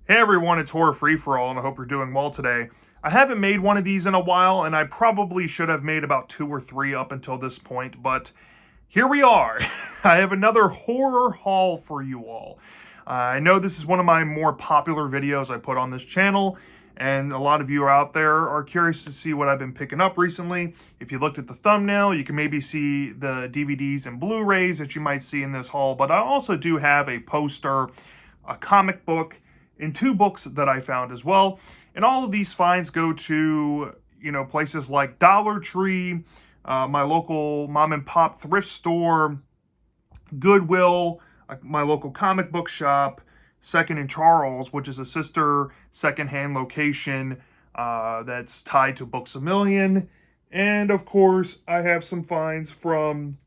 Hey everyone, it's Horror Free For All, and I hope you're doing well today. I haven't made one of these in a while, and I probably should have made about 2 or 3 up until this point, but here we are. I have another horror haul for you all. I know this is one of my more popular videos I put on this channel, and a lot of you out there are curious to see what I've been picking up recently. If you looked at the thumbnail, you can maybe see the DVDs and Blu-rays that you might see in this haul, but I also do have a poster, a comic book, and 2 books that I found as well. And all of these finds go to, places like Dollar Tree, my local mom and pop thrift store, Goodwill, my local comic book shop, Second and Charles, which is a sister secondhand location that's tied to Books A Million. And of course, I have some finds from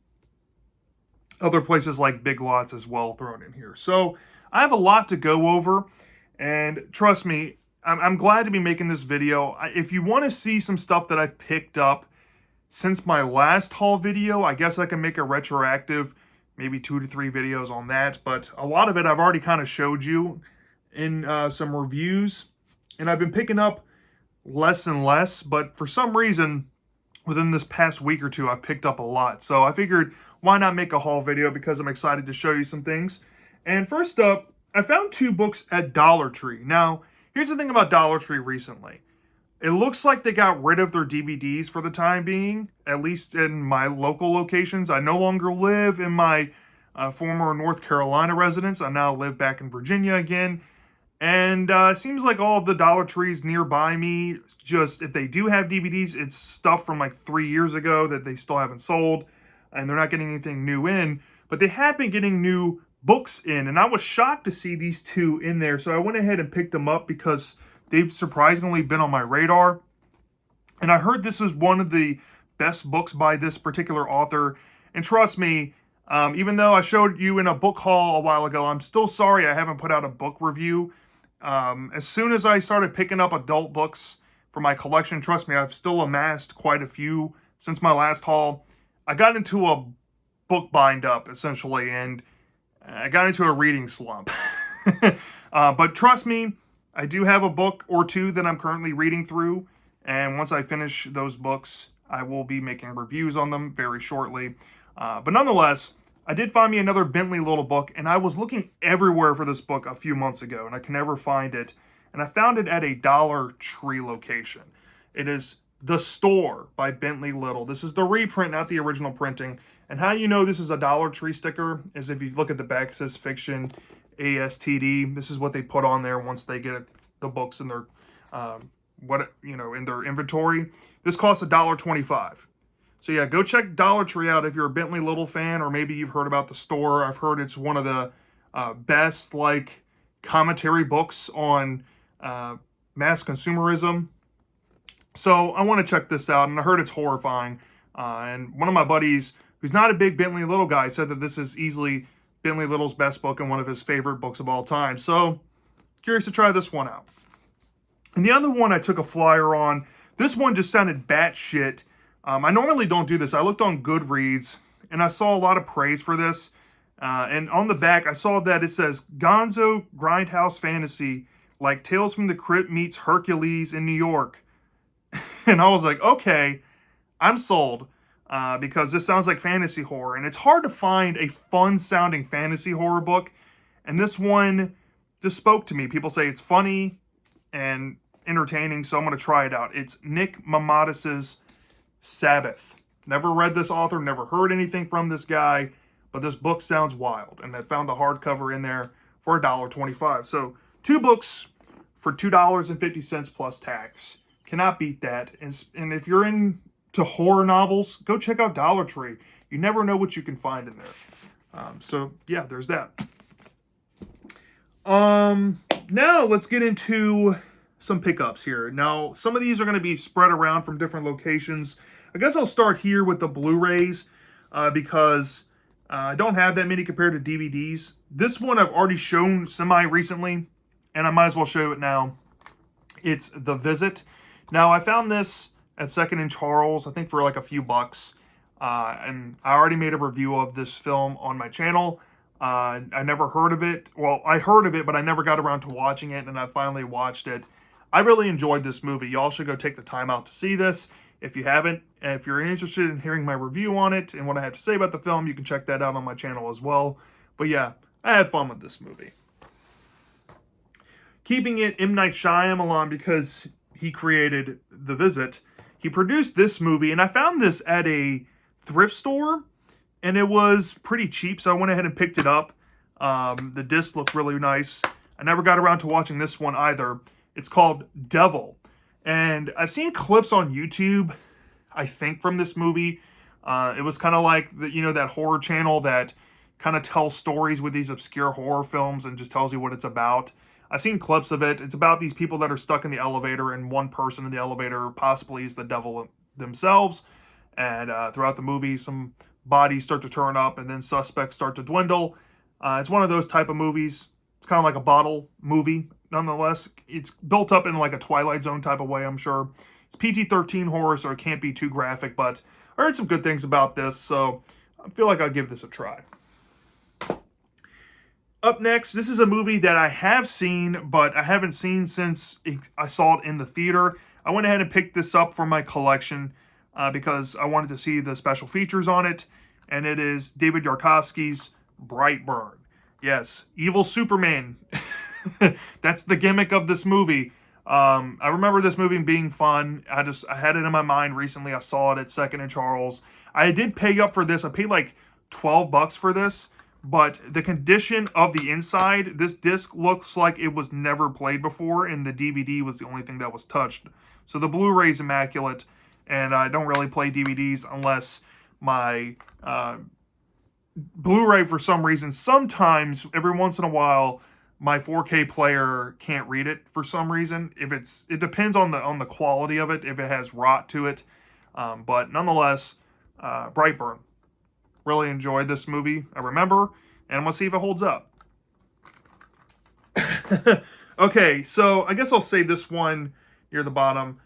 other places like Big Lots as well thrown in here. So I have a lot to go over. And trust me, I'm glad to be making this video. If you want to see some stuff that I've picked up since my last haul video, I guess I can make a retroactive, maybe 2 to 3 videos on that. But a lot of it I've already kind of showed you in some reviews. And I've been picking up less and less. But for some reason, within this past week or two, I've picked up a lot. So I figured, why not make a haul video, because I'm excited to show you some things. And first up, I found 2 books at Dollar Tree. Now, here's the thing about Dollar Tree recently. It looks like they got rid of their DVDs for the time being, at least in my local locations. I no longer live in my former North Carolina residence. I now live back in Virginia again. And it seems like all of the Dollar Trees nearby me, just if they do have DVDs, it's stuff from like 3 years ago that they still haven't sold. And they're not getting anything new in. But they have been getting new books in, and I was shocked to see these 2 in there, so I went ahead and picked them up because they've surprisingly been on my radar. And I heard this was one of the best books by this particular author, and trust me, even though I showed you in a book haul a while ago, I'm still sorry I haven't put out a book review. As soon as I started picking up adult books for my collection, trust me, I've still amassed quite a few since my last haul. I got into a book bind up, essentially, and I got into a reading slump. But trust me, I do have a book or 2 that I'm currently reading through. And once I finish those books, I will be making reviews on them very shortly. But nonetheless, I did find me another Bentley Little book. And I was looking everywhere for this book a few months ago, and I can never find it. And I found it at a Dollar Tree location. It is The Store by Bentley Little. This is the reprint, not the original printing. And how you know this is a Dollar Tree sticker is if you look at the back, it says Fiction ASTD. This is what they put on there once they get the books in their in their inventory. This costs $1.25. So yeah, go check Dollar Tree out if you're a Bentley Little fan, or maybe you've heard about The Store. I've heard it's one of the best commentary books on mass consumerism. So I want to check this out, and I heard it's horrifying. And one of my buddies, who's not a big Bentley Little guy, said that this is easily Bentley Little's best book and one of his favorite books of all time. So, curious to try this one out. And the other one I took a flyer on, this one just sounded batshit. I normally don't do this. I looked on Goodreads, and I saw a lot of praise for this. And on the back, I saw that it says, Gonzo Grindhouse Fantasy, like Tales from the Crypt meets Hercules in New York. And I was like, okay, I'm sold. Because this sounds like fantasy horror, and it's hard to find a fun-sounding fantasy horror book, and this one just spoke to me. People say it's funny and entertaining, so I'm going to try it out. It's Nick Mamadis's Sabbath. Never read this author, never heard anything from this guy, but this book sounds wild, and I found the hardcover in there for $1.25. So 2 books for $2.50 plus tax. Cannot beat that. And if you're into horror novels, go check out Dollar Tree. You never know what you can find in there. So yeah, there's that. Now let's get into some pickups here. Now, some of these are going to be spread around from different locations. I guess I'll start here with the Blu-rays because I don't have that many compared to DVDs. This one I've already shown semi-recently, and I might as well show it now. It's The Visit. Now, I found this at Second and Charles, I think for like a few bucks. And I already made a review of this film on my channel. I never heard of it. Well, I heard of it, but I never got around to watching it, and I finally watched it. I really enjoyed this movie. Y'all should go take the time out to see this. If you haven't, and if you're interested in hearing my review on it and what I have to say about the film, you can check that out on my channel as well. But yeah, I had fun with this movie. Keeping it M. Night Shyamalan, because he created The Visit, he produced this movie, and I found this at a thrift store, and it was pretty cheap, so I went ahead and picked it up. The disc looked really nice. I never got around to watching this one either. It's called Devil. And I've seen clips on YouTube, I think, from this movie. It was kind of like, that horror channel that kind of tells stories with these obscure horror films and just tells you what it's about. I've seen clips of it. It's about these people that are stuck in the elevator, and one person in the elevator possibly is the devil themselves. And throughout the movie, some bodies start to turn up, and then suspects start to dwindle. It's one of those type of movies. It's kind of like a bottle movie. Nonetheless, it's built up in like a Twilight Zone type of way, I'm sure. It's PG-13 horror, so it can't be too graphic, but I heard some good things about this, so I feel like I'll give this a try. Up next, this is a movie that I have seen, but I haven't seen since I saw it in the theater. I went ahead and picked this up for my collection because I wanted to see the special features on it, and it is David Yarkovsky's Brightburn. Yes, evil Superman. That's the gimmick of this movie. I remember this movie being fun. I had it in my mind recently. I saw it at Second and Charles. I did pay up for this. I paid like $12 for this, but the condition of the inside, this disc looks like it was never played before, and the DVD was the only thing that was touched. So the Blu-ray's immaculate, and I don't really play DVDs unless my Blu-ray, for some reason, sometimes, every once in a while, my 4K player can't read it for some reason. It depends on the quality of it, if it has rot to it. But nonetheless, Brightburn. Really enjoyed this movie, I remember, and I'm going to see if it holds up. Okay, so I guess I'll save this one near the bottom.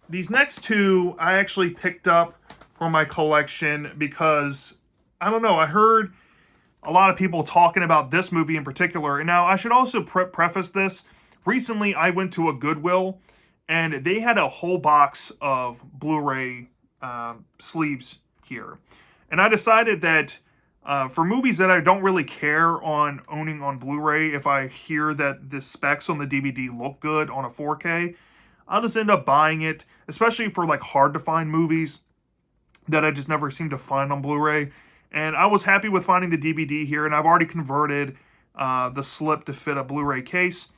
These next two I actually picked up from my collection because, I don't know, I heard a lot of people talking about this movie in particular. And now I should also preface this. Recently, I went to a Goodwill, and they had a whole box of Blu-ray sleeves here. And I decided that for movies that I don't really care on owning on Blu-ray, if I hear that the specs on the DVD look good on a 4K, I'll just end up buying it, especially for like hard-to-find movies that I just never seem to find on Blu-ray. And I was happy with finding the DVD here, and I've already converted the slip to fit a Blu-ray case.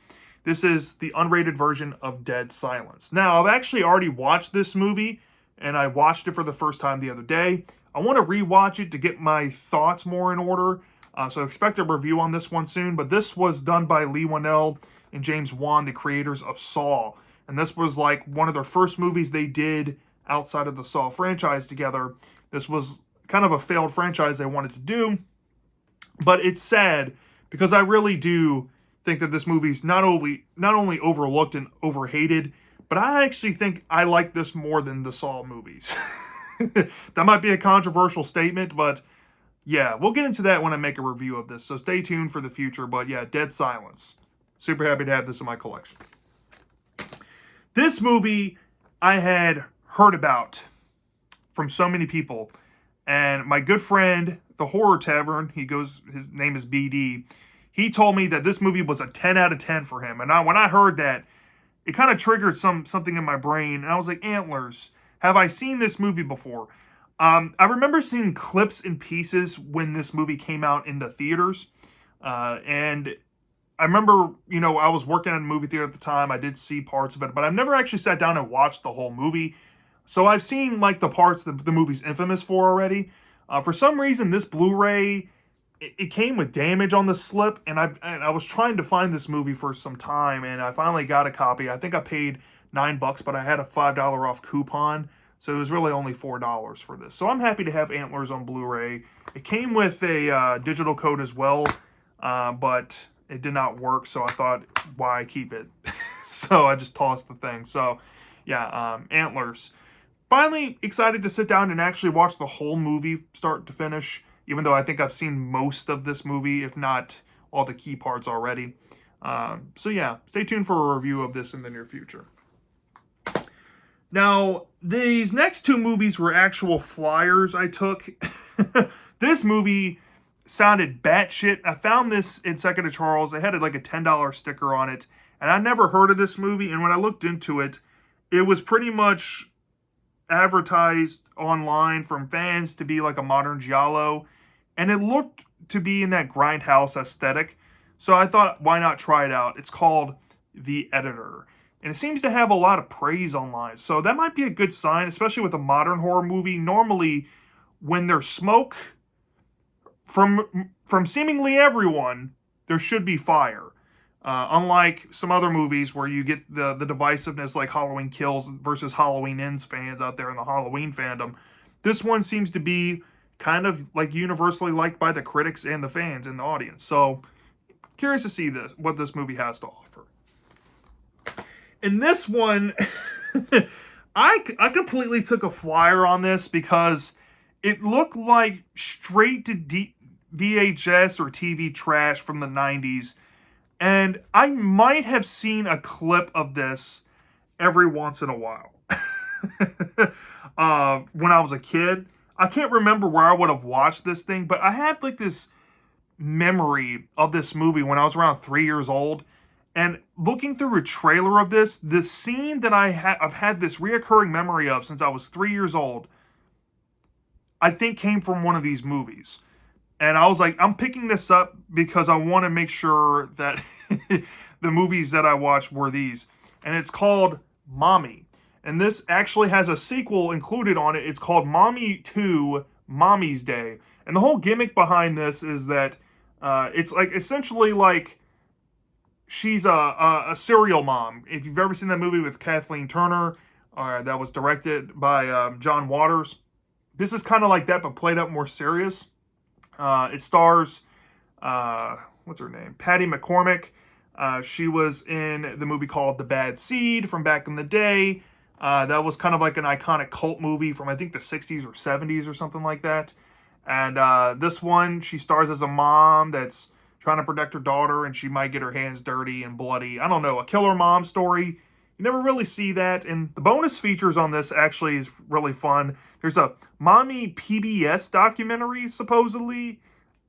This is the unrated version of Dead Silence. Now, I've actually already watched this movie, and I watched it for the first time the other day. I want to rewatch it to get my thoughts more in order, so expect a review on this one soon. But this was done by Lee Whannell and James Wan, the creators of Saw. And this was like one of their first movies they did outside of the Saw franchise together. This was kind of a failed franchise they wanted to do, but it's sad because I really do think that this movie's not only overlooked and overhated, but I actually think I like this more than the Saw movies. That might be a controversial statement, but yeah, we'll get into that when I make a review of this, so stay tuned for the future. But yeah, Dead Silence. Super happy to have this in my collection. This movie I had heard about from so many people. And my good friend, the Horror Tavern, his name is BD, he told me that this movie was a 10 out of 10 for him. And when I heard that, it kind of triggered something in my brain. And I was like, Antlers, have I seen this movie before? I remember seeing clips and pieces when this movie came out in the theaters. And I remember, I was working at a movie theater at the time. I did see parts of it, but I've never actually sat down and watched the whole movie. So I've seen like the parts that the movie's infamous for already. For some reason, this Blu-ray, it came with damage on the slip, and I was trying to find this movie for some time, and I finally got a copy. I think I paid $9, but I had a $5 off coupon, so it was really only $4 for this. So I'm happy to have Antlers on Blu-ray. It came with a digital code as well, but it did not work, so I thought, why keep it? So I just tossed the thing. So yeah, Antlers. Finally excited to sit down and actually watch the whole movie start to finish. even though I think I've seen most of this movie, if not all the key parts already. So yeah, stay tuned for a review of this in the near future. Now, these next two movies were actual flyers I took. This movie sounded batshit. I found this in Second of Charles. They had like a $10 sticker on it, and I never heard of this movie. And when I looked into it, it was pretty much advertised online from fans to be like a modern giallo, and it looked to be in that grindhouse aesthetic. So I thought, why not try it out? It's called The Editor, and it seems to have a lot of praise online. So that might be a good sign, especially with a modern horror movie. Normally, when there's smoke from seemingly everyone, there should be fire. Unlike some other movies where you get the divisiveness like Halloween Kills versus Halloween Ends fans out there in the Halloween fandom, this one seems to be kind of like universally liked by the critics and the fans in the audience. So curious to see what this movie has to offer. In this one, I completely took a flyer on this because it looked like straight to VHS or TV trash from the 90s. And I might have seen a clip of this every once in a while. When I was a kid. I can't remember where I would have watched this thing, but I had like this memory of this movie when I was around 3 years old. And looking through a trailer of this, the scene that I've had this reoccurring memory of since I was 3 years old, I think came from one of these movies. And I was like, I'm picking this up because I want to make sure that the movies that I watched were these. And it's called Mommy. And this actually has a sequel included on it. It's called Mommy 2, Mommy's Day. And the whole gimmick behind this is that it's like essentially like she's a serial mom. If you've ever seen that movie with Kathleen Turner that was directed by John Waters, this is kind of like that, but played up more serious. It stars, what's her name? Patty McCormick. She was in the movie called The Bad Seed from back in the day. That was kind of like an iconic cult movie from, I think, the 60s or 70s or something like that. And this one, she stars as a mom that's trying to protect her daughter, and she might get her hands dirty and bloody. I don't know, a killer mom story. You never really see that. And the bonus features on this actually is really fun. There's a Mommy PBS documentary, supposedly.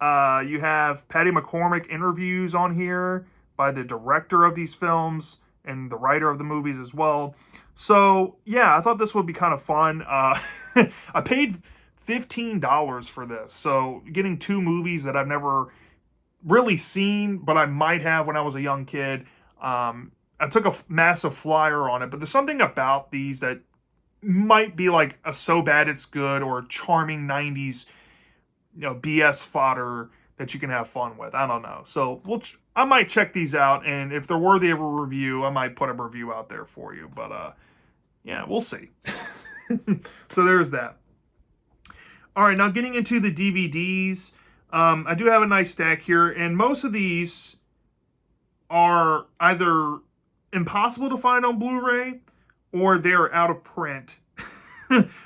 You have Patty McCormick interviews on here by the director of these films and the writer of the movies as well. So, yeah, I thought this would be kind of fun. I paid $15 for this. So, getting two movies that I've never really seen, but I might have when I was a young kid. I took a massive flyer on it, but there's something about these that might be like a so bad it's good or charming 90s, BS fodder that you can have fun with. I don't know. So I might check these out, and if they're worthy of a review, I might put a review out there for you. But yeah, we'll see. So there's that. All right, now getting into the DVDs, I do have a nice stack here, and most of these are either impossible to find on Blu-ray, or they're out of print,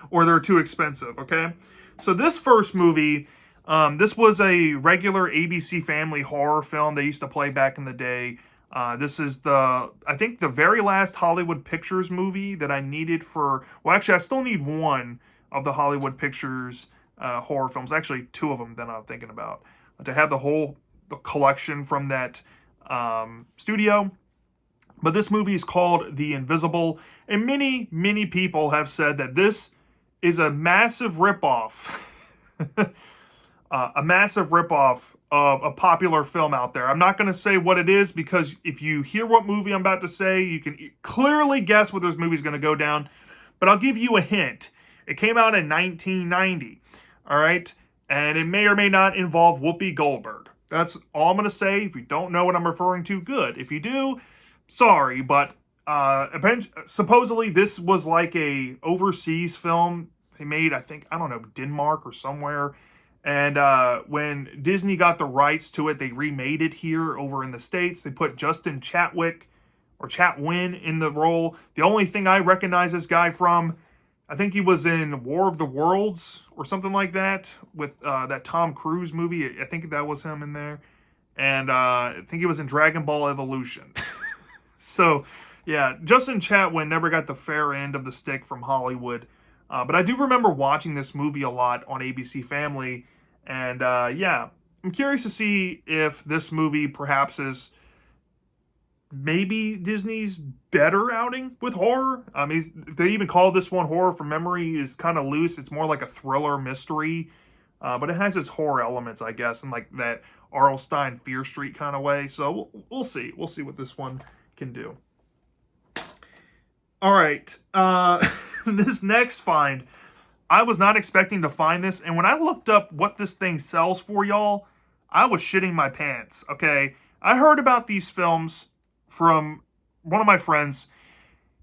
or they're too expensive, okay? So this first movie, this was a regular ABC Family horror film they used to play back in the day. This is I think the very last Hollywood Pictures movie that I needed for, well, actually, I still need one of the Hollywood Pictures horror films, actually two of them that I'm thinking about, to have the collection from that studio. But this movie is called The Invisible, and many, many people have said that this is a massive ripoff, a massive ripoff of a popular film out there. I'm not going to say what it is, because if you hear what movie I'm about to say, you can clearly guess what this movie's going to go down. But I'll give you a hint. It came out in 1990, all right? And it may or may not involve Whoopi Goldberg. That's all I'm going to say. If you don't know what I'm referring to, good. If you do, sorry, but supposedly this was like a overseas film they made, I think, I don't know, Denmark or somewhere. And when Disney got the rights to it, they remade it here over in the States. They put Justin Chatwin in the role. The only thing I recognize this guy from, I think he was in War of the Worlds or something like that with that Tom Cruise movie. I think that was him in there. And I think he was in Dragon Ball Evolution. So, yeah, Justin Chatwin never got the fair end of the stick from Hollywood. But I do remember watching this movie a lot on ABC Family. And yeah, I'm curious to see if this movie perhaps is maybe Disney's better outing with horror. I mean, they even call this one Horror from Memory is kind of loose. It's more like a thriller mystery, but it has its horror elements, I guess, in like that R.L. Stine Fear Street kind of way. So we'll see. We'll see what this one can do. All right. This next find, I was not expecting to find this. And when I looked up what this thing sells for, y'all, I was shitting my pants. Okay. I heard about these films from one of my friends.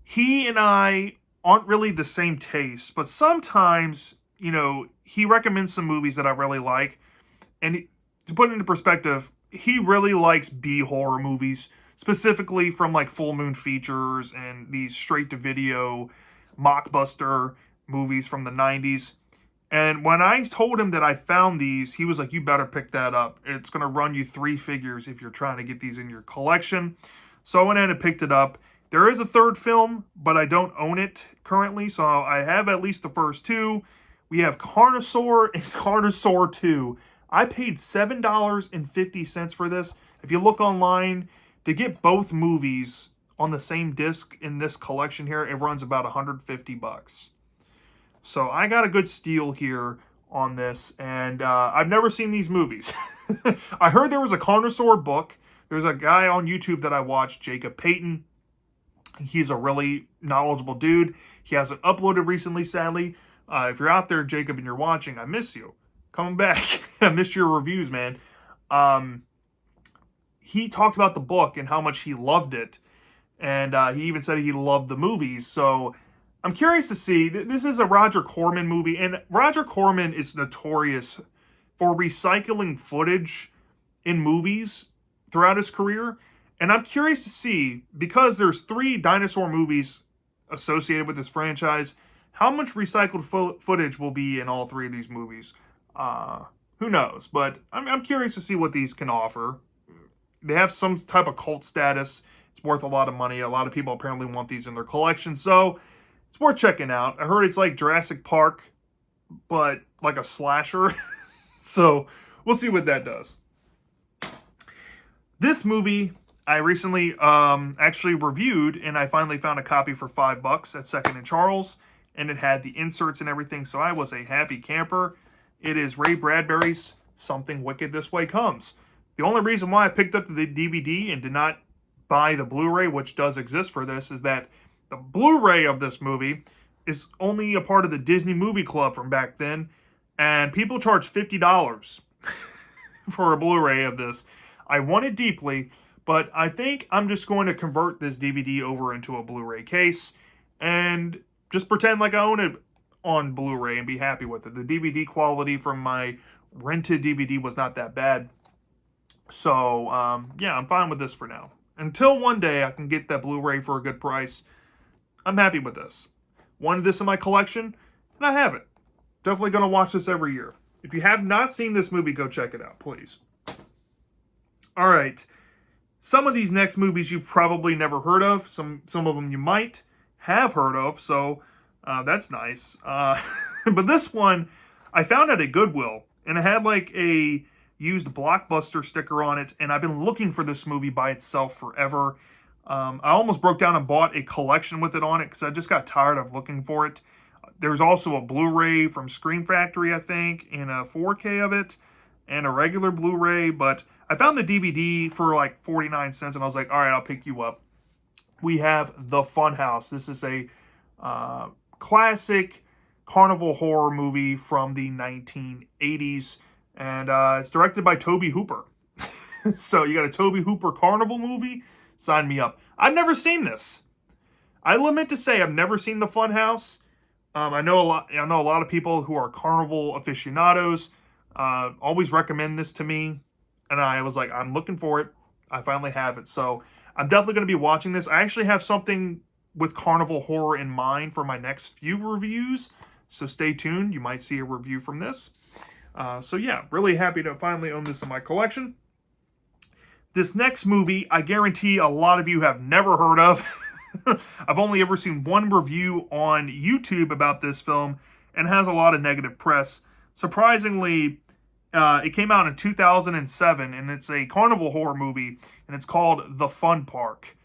He and I aren't really the same taste, but sometimes, you know, he recommends some movies that I really like. And to put it into perspective, he really likes B horror movies, specifically from like Full Moon Features and these straight to video mockbuster movies from the 90s. And when I told him that I found these, he was like, you better pick that up. It's going to run you 3 figures if you're trying to get these in your collection. So I went in and picked it up. There is a third film, but I don't own it currently. So I have at least the first 2. We have Carnosaur and Carnosaur 2. I paid $7.50 for this. If you look online, to get both movies on the same disc in this collection here, it runs about $150. So I got a good steal here on this, and I've never seen these movies. I heard there was a Carnosaur book. There's a guy on YouTube that I watched, Jacob Payton. He's a really knowledgeable dude. He hasn't uploaded recently, sadly. If you're out there, Jacob, and you're watching, I miss you. Coming back. I missed your reviews, man. He talked about the book and how much he loved it. And he even said he loved the movies. So I'm curious to see. This is a Roger Corman movie. And Roger Corman is notorious for recycling footage in movies throughout his career. And I'm curious to see, because there's 3 dinosaur movies associated with this franchise, how much recycled footage will be in all 3 of these movies. Who knows? But I'm curious to see what these can offer. They have some type of cult status. It's worth a lot of money. A lot of people apparently want these in their collection. So it's worth checking out. I heard it's like Jurassic Park, but like a slasher. So we'll see what that does. This movie I recently actually reviewed, and I finally found a copy for $5 at Second and Charles, and it had the inserts and everything, so I was a happy camper. It is Ray Bradbury's Something Wicked This Way Comes. The only reason why I picked up the DVD and did not buy the Blu-ray, which does exist for this, is that the Blu-ray of this movie is only a part of the Disney Movie Club from back then, and people charge $50 for a Blu-ray of this. I want it deeply, but I think I'm just going to convert this DVD over into a Blu-ray case and just pretend like I own it on Blu-ray and be happy with it. The DVD quality from my rented DVD was not that bad. So, yeah, I'm fine with this for now. Until one day I can get that Blu-ray for a good price, I'm happy with this. Wanted this in my collection, and I have it. Definitely going to watch this every year. If you have not seen this movie, go check it out, please. All right. Some of these next movies you've probably never heard of. Some of them you might have heard of, so that's nice. But this one, I found at a Goodwill, and it had like a used Blockbuster sticker on it, and I've been looking for this movie by itself forever. I almost broke down and bought a collection with it on it because I just got tired of looking for it. There's also a Blu-ray from Scream Factory, I think, and a 4K of it, and a regular Blu-ray, but I found the DVD for like 49 cents, and I was like, all right, I'll pick you up. We have The Funhouse. This is a classic carnival horror movie from the 1980s, and it's directed by Tobe Hooper. So you got a Tobe Hooper carnival movie? Sign me up. I've never seen this. I lament to say I've never seen The Funhouse. I know a lot of people who are carnival aficionados always recommend this to me, and I was like, I'm looking for it. I finally have it, so I'm definitely going to be watching this. I actually have something with carnival horror in mind for my next few reviews. So stay tuned. You might see a review from this. So yeah, really happy to finally own this in my collection. This next movie, I guarantee a lot of you have never heard of. I've only ever seen one review on YouTube about this film, and has a lot of negative press. Surprisingly, it came out in 2007, and it's a carnival horror movie, and it's called The Fun Park.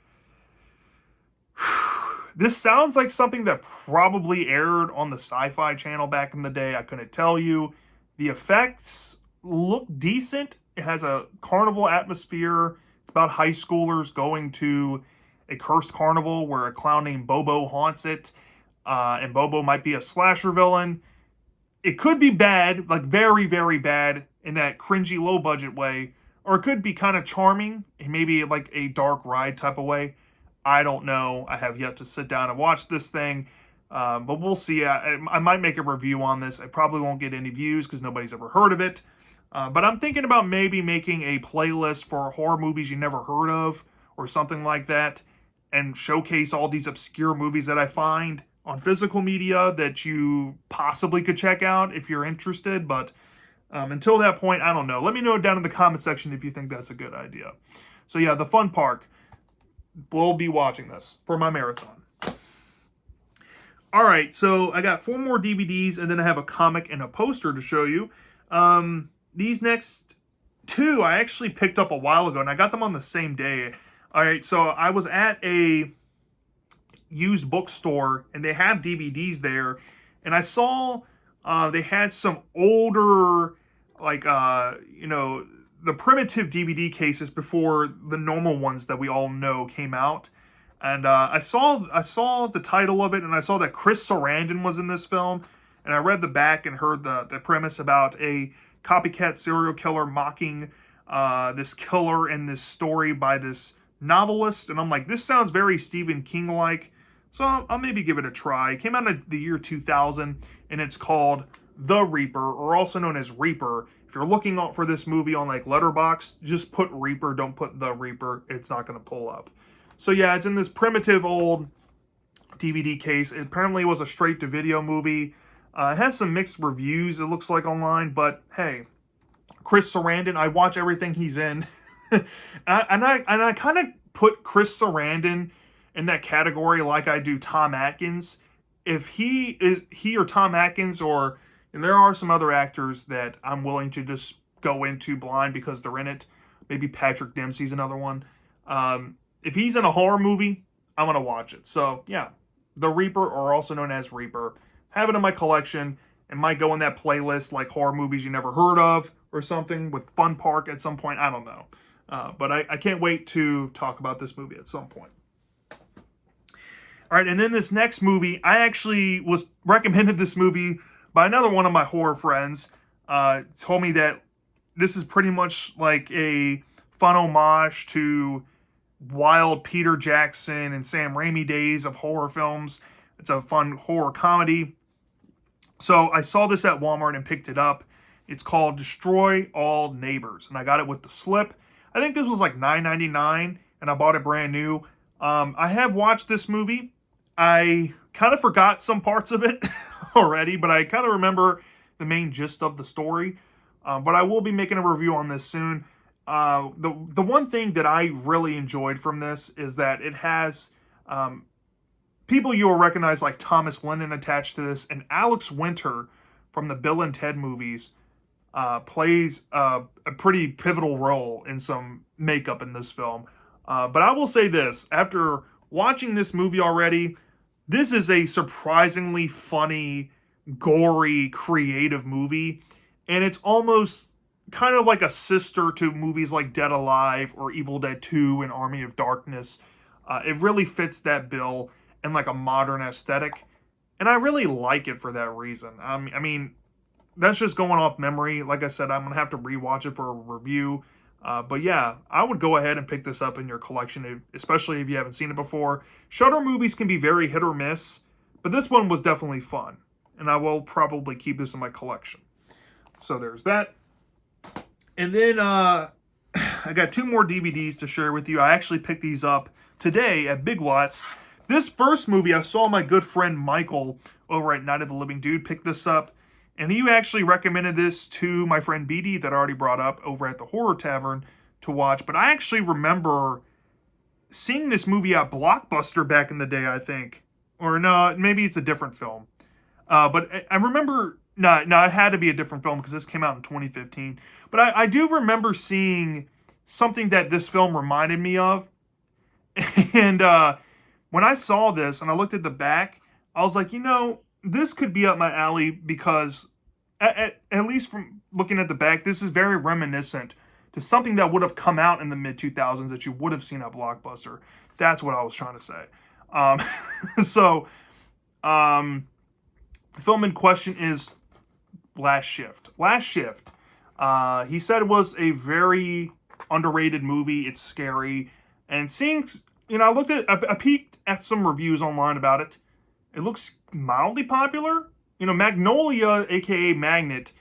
This sounds like something that probably aired on the Sci-Fi Channel back in the day. I couldn't tell you. The effects look decent. It has a carnival atmosphere. It's about high schoolers going to a cursed carnival where a clown named Bobo haunts it. And Bobo might be a slasher villain. It could be bad, like very, very bad in that cringy, low-budget way. Or it could be kind of charming, maybe like a dark ride type of way. I don't know. I have yet to sit down and watch this thing. But we'll see. I might make a review on this. I probably won't get any views because nobody's ever heard of it. But I'm thinking about maybe making a playlist for horror movies you never heard of or something like that, and showcase all these obscure movies that I find on physical media that you possibly could check out if you're interested. But until that point, I don't know. Let me know down in the comment section if you think that's a good idea. So yeah, The Fun Park. We'll be watching this for my marathon. All right, so I got 4 more DVDs, and then I have a comic and a poster to show you. These next 2 I actually picked up a while ago, and I got them on the same day. All right, so I was at a used bookstore, and they have DVDs there, and I saw they had some older, like, the primitive DVD cases before the normal ones that we all know came out. And I saw the title of it, and I saw that Chris Sarandon was in this film, and I read the back and heard the premise about a copycat serial killer mocking this killer in this story by this novelist, and I'm like, this sounds very Stephen King-like, so I'll maybe give it a try. It came out in the year 2000, and it's called The Reaper, or also known as Reaper. If you're looking for this movie on like Letterboxd, just put Reaper, don't put The Reaper. It's not going to pull up. So yeah, it's in this primitive old DVD case. It apparently was a straight-to-video movie. It has some mixed reviews, it looks like, online, but hey, Chris Sarandon, I watch everything he's in. and I kind of put Chris Sarandon in that category like I do Tom Atkins. If he or Tom Atkins, and there are some other actors that I'm willing to just go into blind because they're in it. Maybe Patrick Dempsey's another one. If he's in a horror movie, I'm going to watch it. So, yeah. The Reaper, or also known as Reaper. Have it in my collection. It might go in that playlist like horror movies you never heard of or something with Fun Park at some point. I don't know. But I can't wait to talk about this movie at some point. All right, and then this next movie, I actually was recommended this movie by another one of my horror friends. Told me that this is pretty much like a fun homage to wild Peter Jackson and Sam Raimi days of horror films. It's a fun horror comedy. So I saw this at Walmart and picked it up. It's called Destroy All Neighbors, and I got it with the slip. I think this was like $9.99, and I bought it brand new. I have watched this movie. I kind of forgot some parts of it already, but I kind of remember the main gist of the story. But I will be making a review on this soon. The one thing that I really enjoyed from this is that it has people you will recognize like Thomas Lennon attached to this, and Alex Winter from the Bill and Ted movies plays a pretty pivotal role in some makeup in this film. But I will say this, after watching this movie already, this is a surprisingly funny, gory, creative movie, and it's almost kind of like a sister to movies like Dead Alive or Evil Dead 2 and Army of Darkness. It really fits that bill in like a modern aesthetic, and I really like it for that reason. I mean, that's just going off memory. Like I said, I'm going to have to rewatch it for a review. But yeah, I would go ahead and pick this up in your collection, especially if you haven't seen it before. Shudder movies can be very hit or miss, but this one was definitely fun, and I will probably keep this in my collection. So there's that. And then I got 2 more DVDs to share with you. I actually picked these up today at Big Lots This first movie, I saw my good friend Michael over at Night of the Living Dude pick this up, and he actually recommended this to my friend BD that I already brought up over at the Horror Tavern to watch. But I actually remember seeing this movie at Blockbuster back in the day, I think. Or no, maybe it's a different film. But I remember, no, it had to be a different film because this came out in 2015. But I do remember seeing something that this film reminded me of. And when I saw this and I looked at the back, I was like, this could be up my alley because, at least from looking at the back, this is very reminiscent to something that would have come out in the mid-2000s that you would have seen at Blockbuster. That's what I was trying to say. The film in question is Last Shift. Last Shift. He said it was a very underrated movie. It's scary. And seeing, I peeked at some reviews online about it. It looks mildly popular. Magnolia, aka Magnet,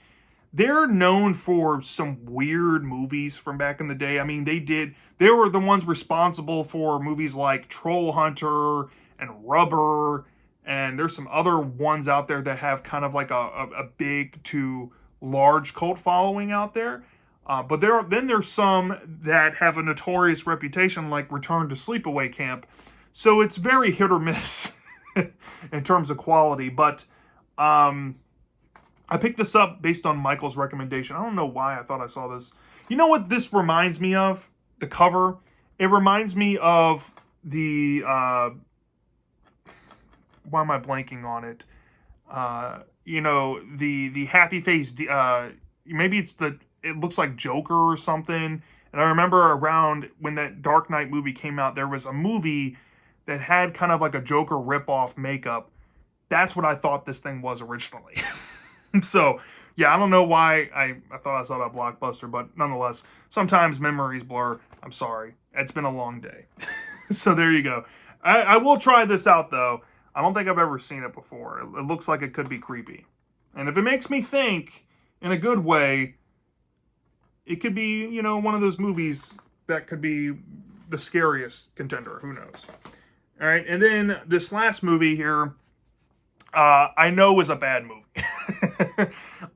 they're known for some weird movies from back in the day. I mean, they were the ones responsible for movies like Troll Hunter and Rubber, and there's some other ones out there that have kind of like a big to large cult following out there. But there's some that have a notorious reputation, like Return to Sleepaway Camp. So it's very hit or miss in terms of quality. But I picked this up based on Michael's recommendation. I don't know why I thought I saw this. You know what this reminds me of? The cover. It reminds me of the... why am I blanking on it? The happy face... maybe it looks like Joker or something. And I remember around when that Dark Knight movie came out, there was a movie that had kind of like a Joker ripoff makeup. That's what I thought this thing was originally. So, yeah, I don't know why I thought I saw that Blockbuster, but nonetheless, sometimes memories blur. I'm sorry. It's been a long day. So there you go. I will try this out, though. I don't think I've ever seen it before. It looks like it could be creepy. And if it makes me think in a good way, it could be, one of those movies that could be the scariest contender. Who knows? All right, and then this last movie here, I know is a bad movie.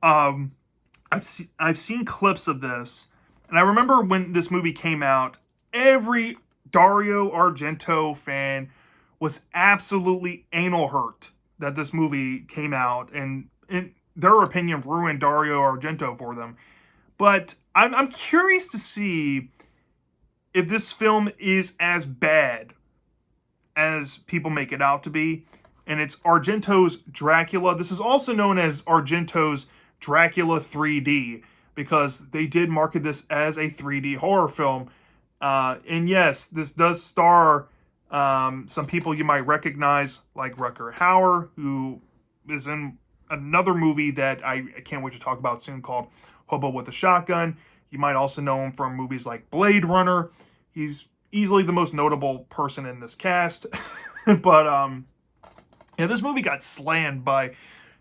I've seen clips of this, and I remember when this movie came out, every Dario Argento fan was absolutely anal hurt that this movie came out, and in their opinion ruined Dario Argento for them. But I'm curious to see if this film is as bad as people make it out to be. And it's Argento's Dracula. This is also known as Argento's Dracula 3D because they did market this as a 3D horror film. And yes, this does star some people you might recognize, like Rutger Hauer, who is in another movie that I can't wait to talk about soon called Hobo with a Shotgun. You might also know him from movies like Blade Runner. He's easily the most notable person in this cast. But, yeah, this movie got slammed by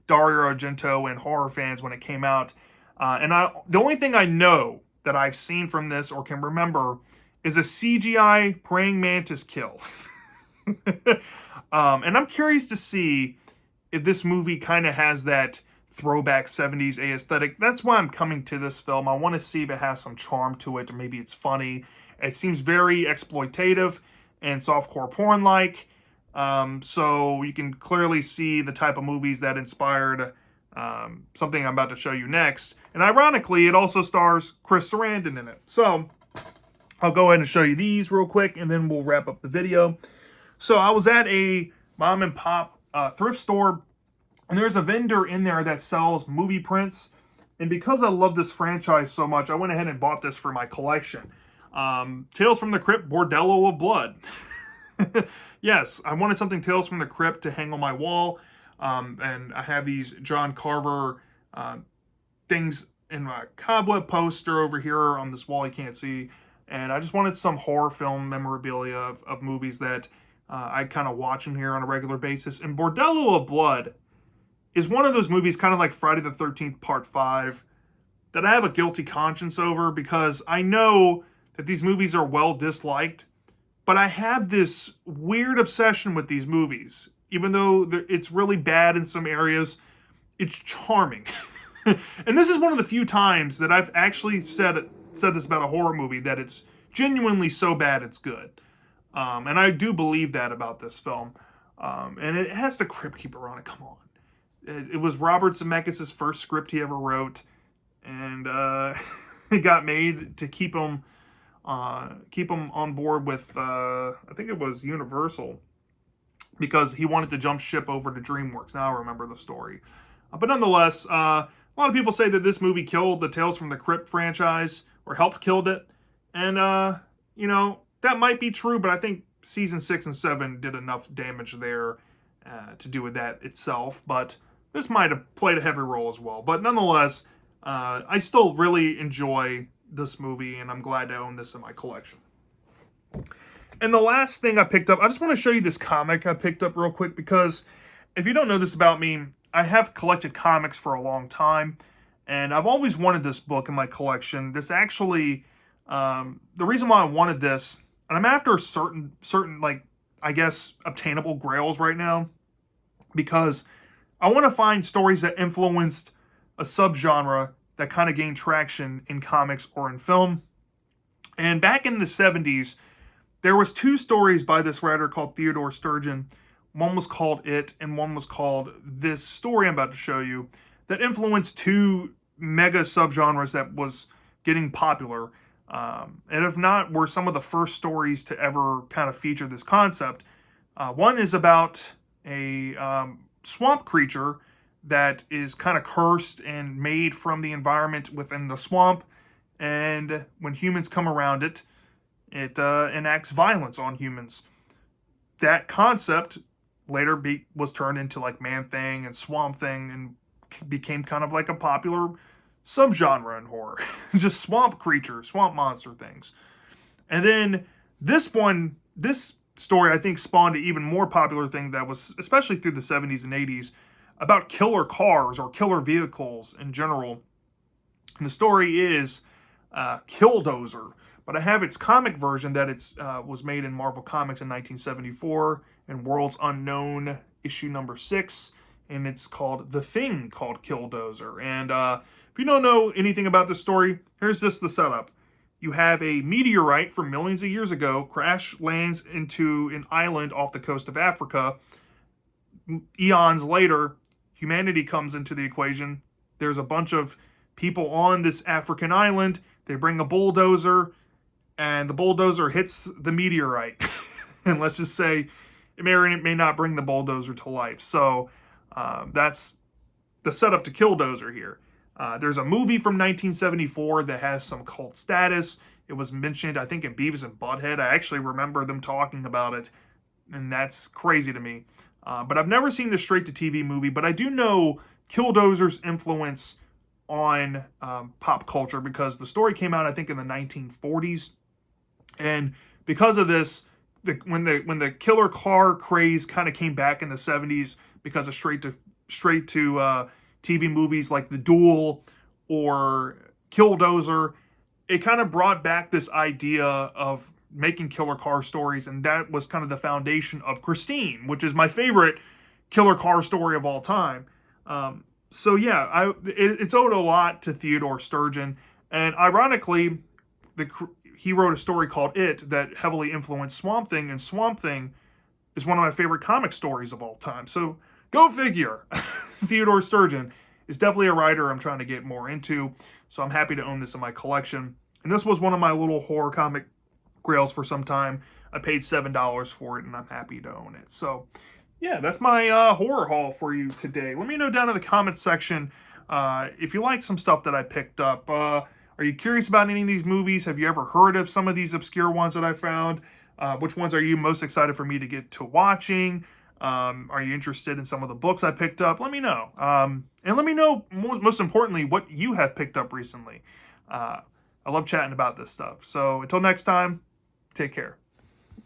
Dario Argento and horror fans when it came out. The only thing I know that I've seen from this or can remember is a CGI praying mantis kill. And I'm curious to see if this movie kind of has that throwback 70s aesthetic. That's why I'm coming to this film. I want to see if it has some charm to it, or maybe it's funny. It seems very exploitative and softcore porn-like. So you can clearly see the type of movies that inspired something I'm about to show you next. And ironically, it also stars Chris Sarandon in it. So I'll go ahead and show you these real quick, and then we'll wrap up the video. So I was at a mom and pop thrift store, and there's a vendor in there that sells movie prints. And because I love this franchise so much, I went ahead and bought this for my collection. Tales from the Crypt, Bordello of Blood. Yes, I wanted something Tales from the Crypt to hang on my wall. And I have these John Carver things in my cobweb poster over here on this wall you can't see. And I just wanted some horror film memorabilia of movies that I kind of watch in here on a regular basis. And Bordello of Blood is one of those movies, kind of like Friday the 13th Part 5, that I have a guilty conscience over because I know that these movies are well disliked. But I have this weird obsession with these movies. Even though it's really bad in some areas, it's charming. And this is one of the few times that I've actually said this about a horror movie, that it's genuinely so bad it's good. And I do believe that about this film. And it has the Crypt Keeper on it. Come on. It was Robert Zemeckis' first script he ever wrote. And it got made to keep him on board with, I think it was Universal, because he wanted to jump ship over to DreamWorks. Now I remember the story. But nonetheless, a lot of people say that this movie killed the Tales from the Crypt franchise, or helped killed it. And, that might be true, but I think season 6 and 7 did enough damage there to do with that itself. But this might have played a heavy role as well. But nonetheless, I still really enjoy this movie, and I'm glad to own this in my collection. And the last thing I picked up, I just want to show you this comic I picked up real quick, because if you don't know this about me, I have collected comics for a long time, and I've always wanted this book in my collection. This actually, the reason why I wanted this, and I'm after certain like, I guess, obtainable grails right now, because I want to find stories that influenced a subgenre that kind of gained traction in comics or in film. And back in the 70s, there was 2 stories by this writer called Theodore Sturgeon. One was called It, and one was called this story I'm about to show you, that influenced 2 mega subgenres that was getting popular. And if not, were some of the first stories to ever kind of feature this concept. One is about a swamp creature that is kind of cursed and made from the environment within the swamp. And when humans come around it, it enacts violence on humans. That concept later was turned into like Man-Thing and Swamp Thing, and became kind of like a popular subgenre in horror. Just swamp creatures, swamp monster things. And then this story, I think, spawned an even more popular thing that was, especially through the 70s and 80s, about killer cars or killer vehicles in general. And the story is Killdozer, but I have its comic version that was made in Marvel Comics in 1974 in Worlds Unknown issue number 6, and it's called The Thing Called Killdozer. And if you don't know anything about this story, here's just the setup. You have a meteorite from millions of years ago crash lands into an island off the coast of Africa. Eons later, humanity comes into the equation. There's a bunch of people on this African island. They bring a bulldozer, and the bulldozer hits the meteorite. And let's just say it may or may not bring the bulldozer to life. So that's the setup to Killdozer here. There's a movie from 1974 that has some cult status. It was mentioned, I think, in Beavis and Butthead. I actually remember them talking about it, and that's crazy to me. But I've never seen the straight-to-TV movie, but I do know Killdozer's influence on pop culture, because the story came out, I think, in the 1940s. And because of this, when the killer car craze kind of came back in the 70s because of straight to TV movies like The Duel or Killdozer, it kind of brought back this idea of making killer car stories, and that was kind of the foundation of Christine, which is my favorite killer car story of all time. So yeah, it's owed a lot to Theodore Sturgeon, and ironically, he wrote a story called It that heavily influenced Swamp Thing, and Swamp Thing is one of my favorite comic stories of all time. So go figure. Theodore Sturgeon is definitely a writer I'm trying to get more into, so I'm happy to own this in my collection. And this was one of my little horror comic grails for some time. I paid $7 for it, and I'm happy to own it. So yeah, that's my horror haul for you today. Let me know down in the comments section if you like some stuff that I picked up. Are you curious about any of these movies? Have you ever heard of some of these obscure ones that I found? Which ones are you most excited for me to get to watching? Are you interested in some of the books I picked up? Let me know. And let me know, most importantly, what you have picked up recently. I love chatting about this stuff. So until next time, take care.